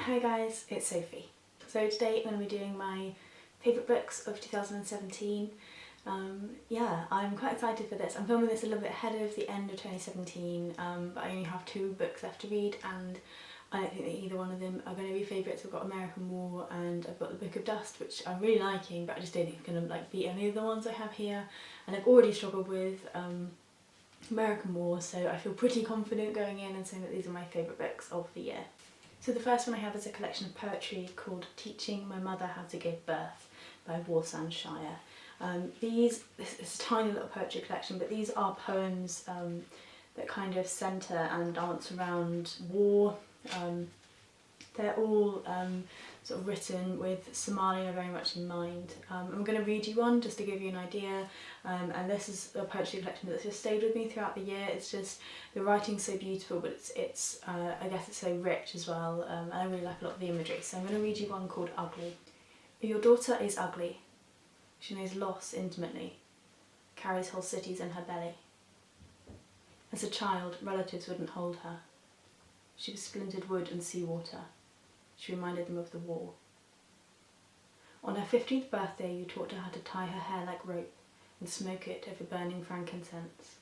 Hi guys, it's Sophie. So today I'm going to be doing my favourite books of 2017. Yeah, I'm quite excited for this. I'm filming this a little bit ahead of the end of 2017, but I only have 2 books left to read and I don't think that either one of them are going to be favourites. I've got American War and I've got The Book of Dust, which I'm really liking, but I just don't think it's going to beat any of the ones I have here. And I've already struggled with American War, so I feel pretty confident going in and saying that these are my favourite books of the year. So the first one I have is a collection of poetry called Teaching My Mother How to Give Birth by Warsan, Shire. This is a tiny little poetry collection, but these are poems that kind of centre and dance around war. They're all sort of written with Somalia very much in mind. I'm going to read you one just to give you an idea, and this is a poetry collection that's just stayed with me throughout the year. It's just, the writing's so beautiful, but it's I guess it's so rich as well, and I really like a lot of the imagery. So I'm going to read you one called Ugly. Your daughter is ugly. She knows loss intimately, carries whole cities in her belly. As a child, relatives wouldn't hold her. She was splintered wood and seawater. She reminded them of the war. On her 15th birthday, you taught her how to tie her hair like rope and smoke it over burning frankincense.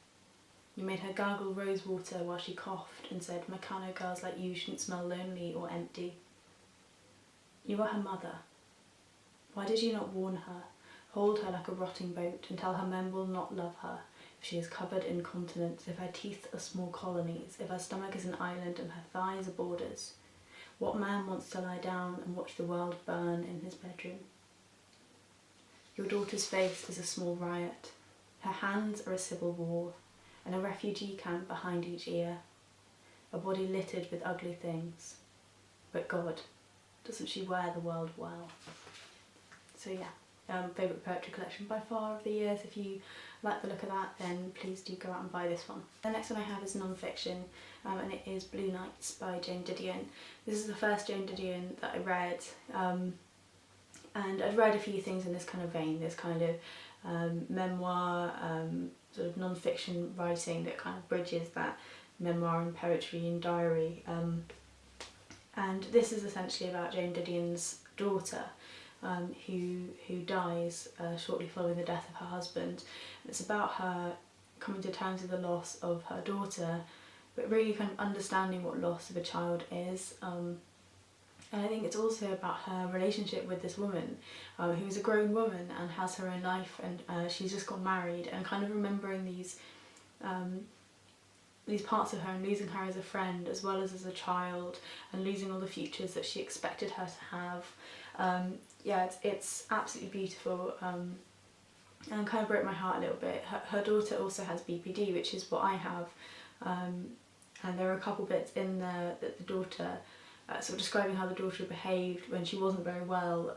You made her gargle rose water while she coughed and said, "Meccano girls like you shouldn't smell lonely or empty." You were her mother. Why did you not warn her, hold her like a rotting boat, and tell her men will not love her if she is covered in continents, if her teeth are small colonies, if her stomach is an island and her thighs are borders? What man wants to lie down and watch the world burn in his bedroom? Your daughter's face is a small riot. Her hands are a civil war, and a refugee camp behind each ear. A body littered with ugly things. But God, doesn't she wear the world well? So yeah, favourite poetry collection by far of the year. So if you like the look of that, then please do go out and buy this one. The next one I have is non-fiction, and it is Blue Nights by Joan Didion. This is the first Joan Didion that I read, and I'd read a few things in this kind of vein, this kind of memoir, sort of non-fiction writing that kind of bridges that memoir and poetry and diary. And this is essentially about Joan Didion's daughter, who dies shortly following the death of her husband. It's about her coming to terms with the loss of her daughter, but really kind of understanding what loss of a child is. And I think it's also about her relationship with this woman, who is a grown woman and has her own life, and she's just got married, and kind of remembering these parts of her and losing her as a friend as well as a child, and losing all the futures that she expected her to have. Yeah, it's absolutely beautiful, and kind of broke my heart a little bit. Her daughter also has BPD, which is what I have, and there are a couple bits in there that the daughter, sort of describing how the daughter behaved when she wasn't very well,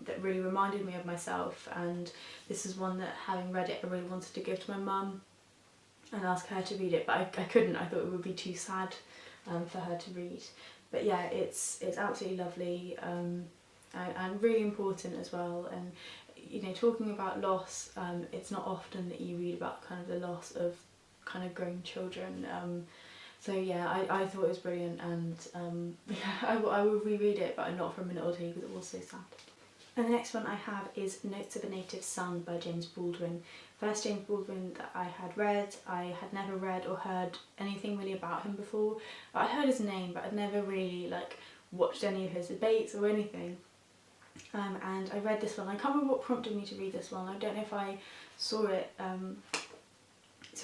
that really reminded me of myself, and this is one that, having read it, I really wanted to give to my mum and ask her to read it, but I couldn't. I thought it would be too sad for her to read. But yeah, it's absolutely lovely, and really important as well. And you know, talking about loss, it's not often that you read about kind of the loss of kind of grown children. So yeah, I thought it was brilliant, and yeah, I will reread it, but not for a minute or two because it was so sad. And the next one I have is Notes of a Native Son by James Baldwin. First James Baldwin that I had read. I had never read or heard anything really about him before. I'd heard his name, but I'd never really watched any of his debates or anything. And I read this one. I can't remember what prompted me to read this one. I don't know if I saw it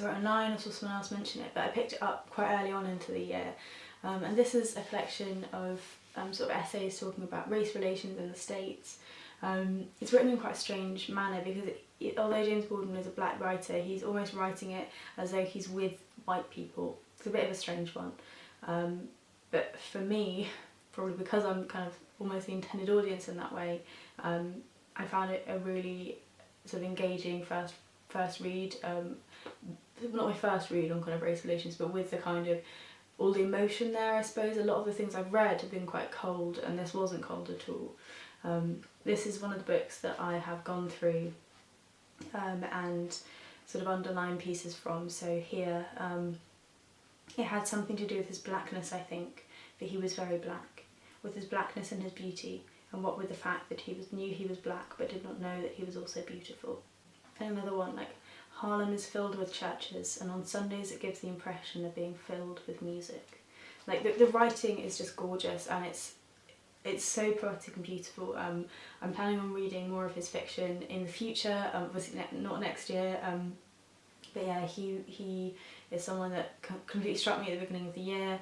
online or saw someone else mention it, but I picked it up quite early on into the year. And this is a collection of sort of essays talking about race relations in the States. It's written in quite a strange manner because although James Baldwin is a black writer, he's almost writing it as though he's with white people. It's a bit of a strange one. But for me, probably because I'm kind of almost the intended audience in that way, I found it a really sort of engaging first read. Not my first read on kind of race relations, but with the kind of all the emotion there, I suppose. A lot of the things I've read have been quite cold, and this wasn't cold at all. This is one of the books that I have gone through and sort of underlined pieces from. So here, it had something to do with his blackness, I think, that he was very black. with his blackness and his beauty, and what with the fact that knew he was black but did not know that he was also beautiful. And another one, like, Harlem is filled with churches, and on Sundays it gives the impression of being filled with music. Like, the writing is just gorgeous, and it's so poetic and beautiful. I'm planning on reading more of his fiction in the future, obviously not next year, but yeah, he is someone that completely struck me at the beginning of the year.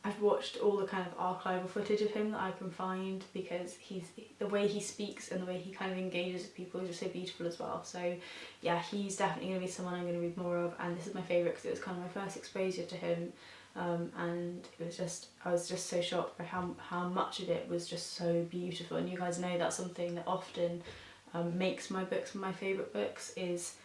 I've watched all the kind of archival footage of him that I can find, because the way he speaks and the way he kind of engages with people is just so beautiful as well. So yeah, he's definitely going to be someone I'm going to read more of, and this is my favourite because it was kind of my first exposure to him, and it was just, I was just so shocked by how much of it was just so beautiful. And you guys know that's something that often makes my books my favourite books, is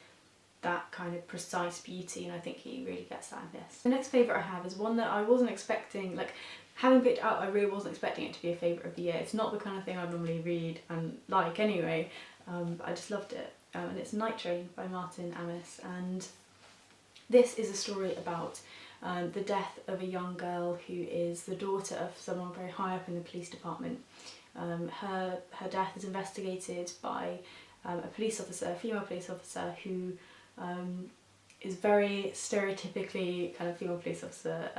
that kind of precise beauty, and I think he really gets that in this. The next favourite I have is one that I wasn't expecting, like, having picked it out, I really wasn't expecting it to be a favourite of the year. It's not the kind of thing I normally read and like anyway, but I just loved it. And it's Night Train by Martin Amis, and this is a story about the death of a young girl who is the daughter of someone very high up in the police department. Her death is investigated by a police officer, a female police officer, who is very stereotypically kind of female police officer,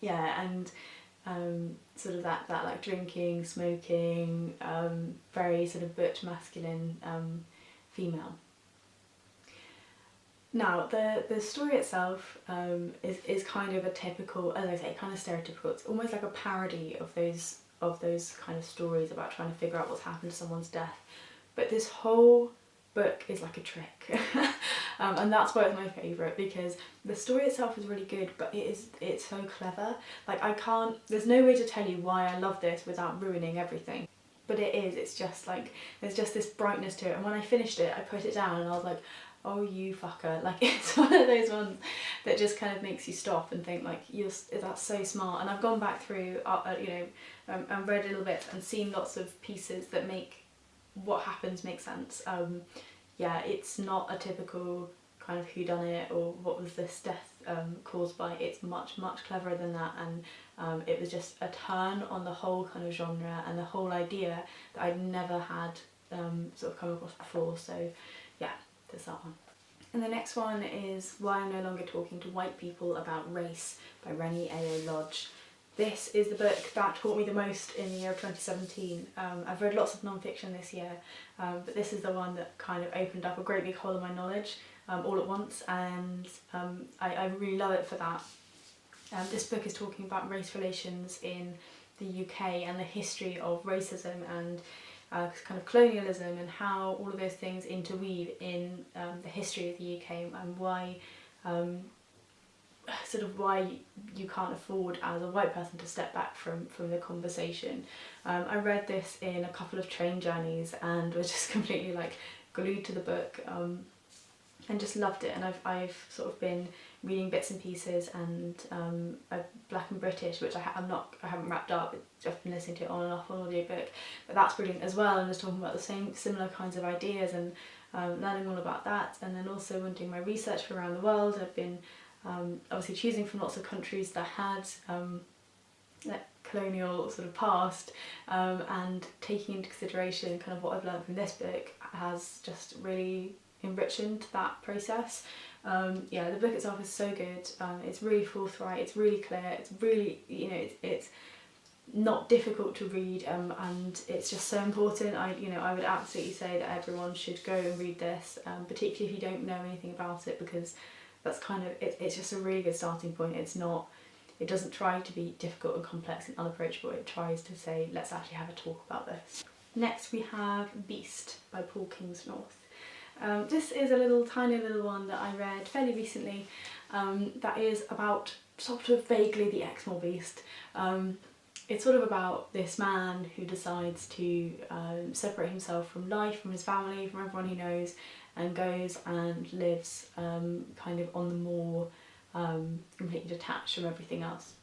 yeah, and sort of that like drinking, smoking, very sort of butch masculine female. Now the story itself is kind of a typical, as I say, kind of stereotypical. It's almost like a parody of those kind of stories about trying to figure out what's happened to someone's death, but this whole book is like a trick. And that's why it's my favourite, because the story itself is really good, but it's so clever. Like, there's no way to tell you why I love this without ruining everything, but it's just like, there's just this brightness to it, and when I finished it I put it down and I was like, oh you fucker. Like, it's one of those ones that just kind of makes you stop and think, like, that's so smart. And I've gone back through and read a little bit and seen lots of pieces that make what happens make sense. Yeah, it's not a typical kind of whodunit or what was this death caused by. It's much cleverer than that, and it was just a turn on the whole kind of genre and the whole idea that I'd never had sort of come across before. So yeah, there's that one. And the next one is Why I'm No Longer Talking to White People About Race by Reni Eddo-Lodge. This is the book that taught me the most in the year of 2017. I've read lots of non-fiction this year, but this is the one that kind of opened up a great big hole in my knowledge all at once, and I really love it for that. This book is talking about race relations in the UK and the history of racism and kind of colonialism, and how all of those things interweave in the history of the UK, and why why you can't afford as a white person to step back from the conversation. I read this in a couple of train journeys and was just completely like glued to the book, and just loved it. And I've sort of been reading bits and pieces, and Black and British, which I haven't wrapped up. I've just been listening to it on and off on audiobook, but that's brilliant as well, and just talking about the similar kinds of ideas, and learning all about that. And then also when doing my research for around the world, I've been obviously choosing from lots of countries that had that colonial sort of past, and taking into consideration kind of what I've learned from this book has just really enriched that process. Yeah, the book itself is so good. It's really forthright, it's really clear, it's really, it's not difficult to read, and it's just so important. I would absolutely say that everyone should go and read this, particularly if you don't know anything about it, because that's kind of it's just a really good starting point. It doesn't try to be difficult and complex and unapproachable. It tries to say, let's actually have a talk about this. Next we have Beast by Paul Kingsnorth. This is a tiny little one that I read fairly recently, that is about sort of vaguely the Exmoor Beast. It's sort of about this man who decides to separate himself from life, from his family, from everyone he knows, and goes and lives kind of on the moor, completely detached from everything else.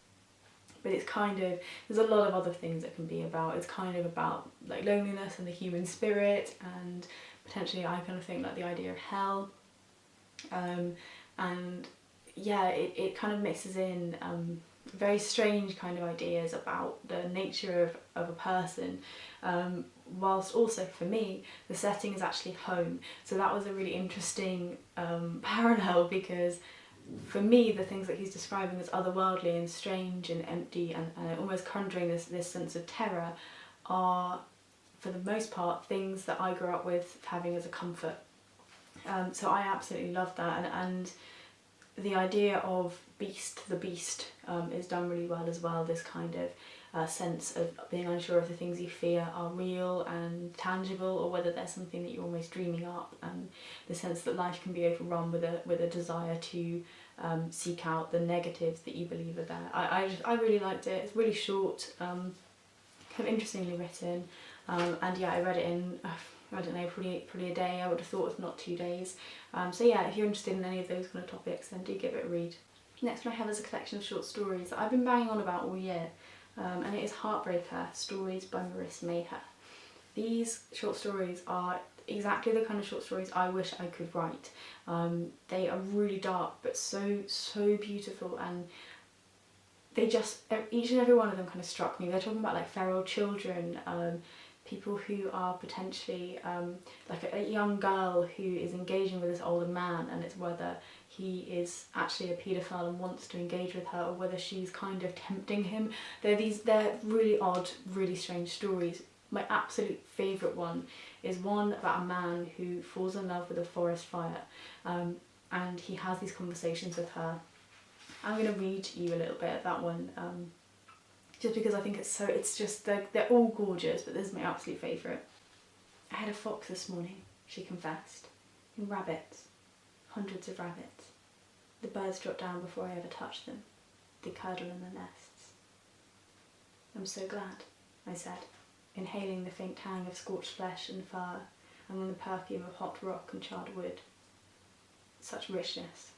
But it's kind of, there's a lot of other things it can be about. It's kind of about like loneliness and the human spirit, and potentially I kind of think like the idea of hell, and yeah, it kind of mixes in very strange kind of ideas about the nature of a person, whilst also for me the setting is actually home. So that was a really interesting parallel, because for me the things that he's describing as otherworldly and strange and empty and almost conjuring this sense of terror are, for the most part, things that I grew up with having as a comfort. So I absolutely love that, and the idea of the beast is done really well as well. This kind of sense of being unsure if the things you fear are real and tangible, or whether there's something that you're almost dreaming up, and the sense that life can be overrun with a desire to seek out the negatives that you believe are there. I really liked it. It's really short, kind of interestingly written, and yeah, I read it in I don't know, probably a day, I would have thought, if not 2 days. So yeah, if you're interested in any of those kind of topics, then do give it a read. Next one I have is a collection of short stories that I've been banging on about all year, and it is Heartbreaker, stories by Maryse Meijer. These short stories are exactly the kind of short stories I wish I could write. They are really dark, but so beautiful, and they just, each and every one of them kind of struck me. They're talking about like feral children, people who are potentially like a young girl who is engaging with this older man, and it's whether he is actually a paedophile and wants to engage with her, or whether she's kind of tempting him. They're really odd, really strange stories. My absolute favourite one is one about a man who falls in love with a forest fire, and he has these conversations with her. I'm going to read you a little bit of that one, just because I think it's just, they're all gorgeous, but this is my absolute favourite. I had a fox this morning, she confessed, and rabbits, hundreds of rabbits. The birds drop down before I ever touch them. They curdle in their nests. I'm so glad, I said, inhaling the faint tang of scorched flesh and fur, and then the perfume of hot rock and charred wood. Such richness.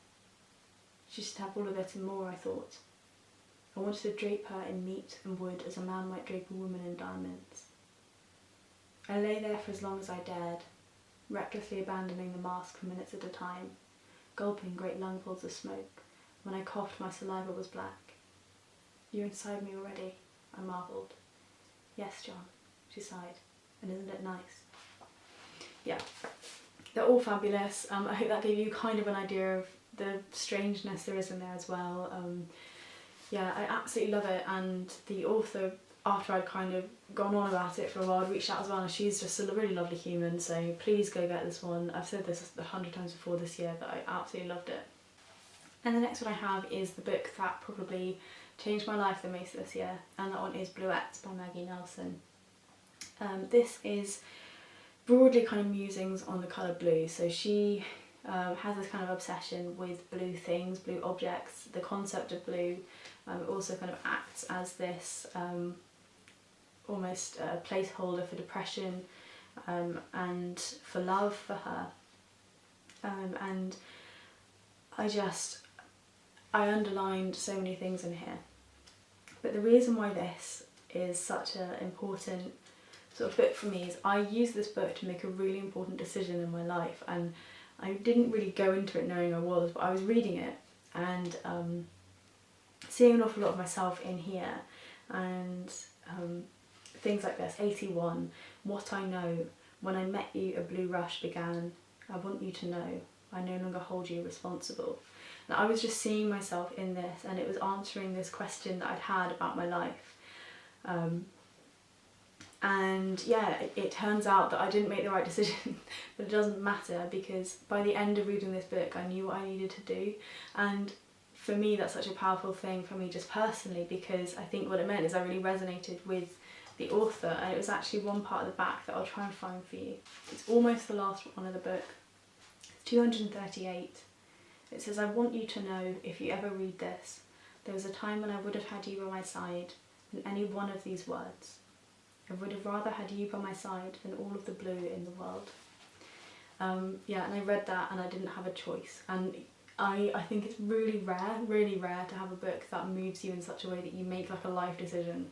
She should have all of it and more, I thought. I wanted to drape her in meat and wood as a man might drape a woman in diamonds. I lay there for as long as I dared, recklessly abandoning the mask for minutes at a time, gulping great lungfuls of smoke. When I coughed, my saliva was black. You're inside me already, I marvelled. Yes, John, she sighed, and isn't it nice? Yeah, they're all fabulous. I hope that gave you kind of an idea of the strangeness there is in there as well. Yeah, I absolutely love it, and the author, after I'd kind of gone on about it for a while, reached out as well, and she's just a really lovely human, so please go get this one. I've said this 100 times before this year, but I absolutely loved it. And the next one I have is the book that probably changed my life the most this year, and that one is Bluett by Maggie Nelson. This is broadly kind of musings on the colour blue, so she has this kind of obsession with blue things, blue objects, the concept of blue. It also kind of acts as this almost placeholder for depression and for love for her. And I underlined so many things in here. But the reason why this is such an important sort of book for me is I used this book to make a really important decision in my life, and I didn't really go into it knowing I was, but I was reading it and seeing an awful lot of myself in here, and things like this. 81, what I know, when I met you a blue rush began, I want you to know, I no longer hold you responsible. And I was just seeing myself in this, and it was answering this question that I'd had about my life. And yeah, it turns out that I didn't make the right decision, but it doesn't matter, because by the end of reading this book I knew what I needed to do. And for me that's such a powerful thing for me just personally, because I think what it meant is I really resonated with the author, and it was actually one part of the back that I'll try and find for you. It's almost the last one of the book. It's 238. It says, I want you to know, if you ever read this, there was a time when I would have had you by my side than any one of these words. I would have rather had you by my side than all of the blue in the world. Yeah, and I read that and I didn't have a choice. And I think it's really rare to have a book that moves you in such a way that you make like a life decision.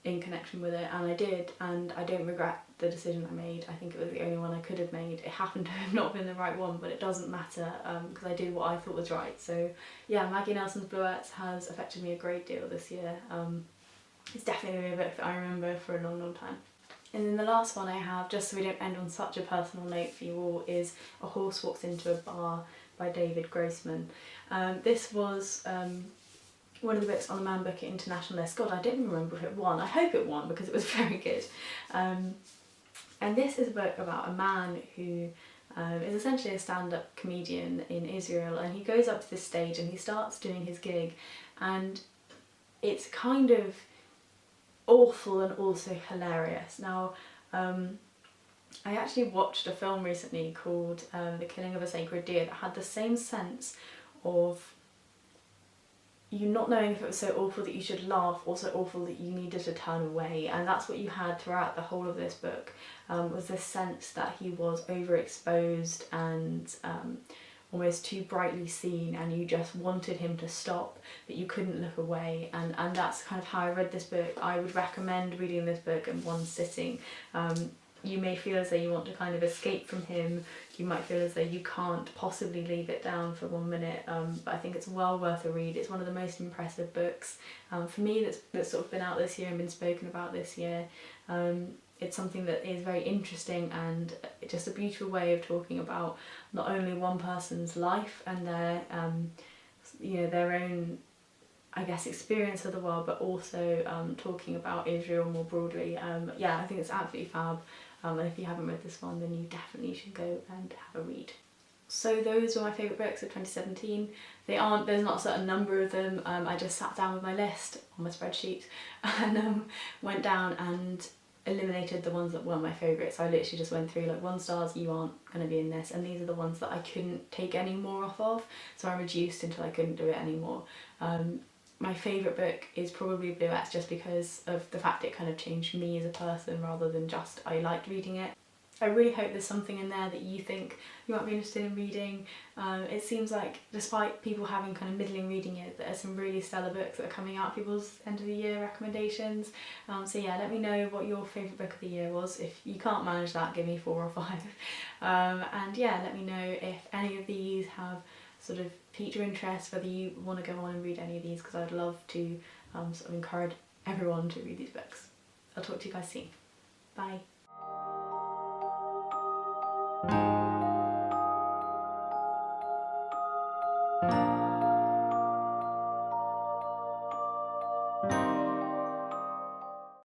in connection with it, and I did, and I don't regret the decision I made. I think it was the only one I could have made. It happened to have not been the right one, but it doesn't matter because I did what I thought was right. So yeah, Maggie Nelson's Bluets has affected me a great deal this year. It's definitely a book that I remember for a long, long time. And then the last one I have, just so we don't end on such a personal note for you all, is A Horse Walks Into a Bar by David Grossman. This was one of the books on the Man Booker International list. God, I don't even remember if it won. I hope it won because it was very good. And this is a book about a man who is essentially a stand-up comedian in Israel, and he goes up to this stage and he starts doing his gig, and it's kind of awful and also hilarious. Now, I actually watched a film recently called The Killing of a Sacred Deer that had the same sense of you not knowing if it was so awful that you should laugh or so awful that you needed to turn away, and that's what you had throughout the whole of this book, was this sense that he was overexposed and almost too brightly seen, and you just wanted him to stop but you couldn't look away, and that's kind of how I read this book. I would recommend reading this book in one sitting. You may feel as though you want to kind of escape from him, you might feel as though you can't possibly leave it down for 1 minute, but I think it's well worth a read. It's one of the most impressive books for me that's sort of been out this year and been spoken about this year. It's something that is very interesting and just a beautiful way of talking about not only one person's life and their their own, I guess, experience of the world, but also talking about Israel more broadly. Yeah, I think it's absolutely fab. And if you haven't read this one, then you definitely should go and have a read. So those were my favourite books of 2017. There's not a certain number of them. I just sat down with my list on my spreadsheet and went down and eliminated the ones that weren't my favourites. So I literally just went through like 1 stars, you aren't going to be in this, and these are the ones that I couldn't take any more off of, so I reduced until I couldn't do it anymore. My favourite book is probably Bluett, just because of the fact it kind of changed me as a person rather than just I liked reading it. I really hope there's something in there that you think you might be interested in reading. It seems like despite people having kind of middling reading years, there are some really stellar books that are coming out, people's end of the year recommendations. So yeah, let me know what your favourite book of the year was. If you can't manage that, give me 4 or 5. And yeah, let me know if any of these have sort of piqued your interest, whether you want to go on and read any of these, because I'd love to sort of encourage everyone to read these books. I'll talk to you guys soon. Bye.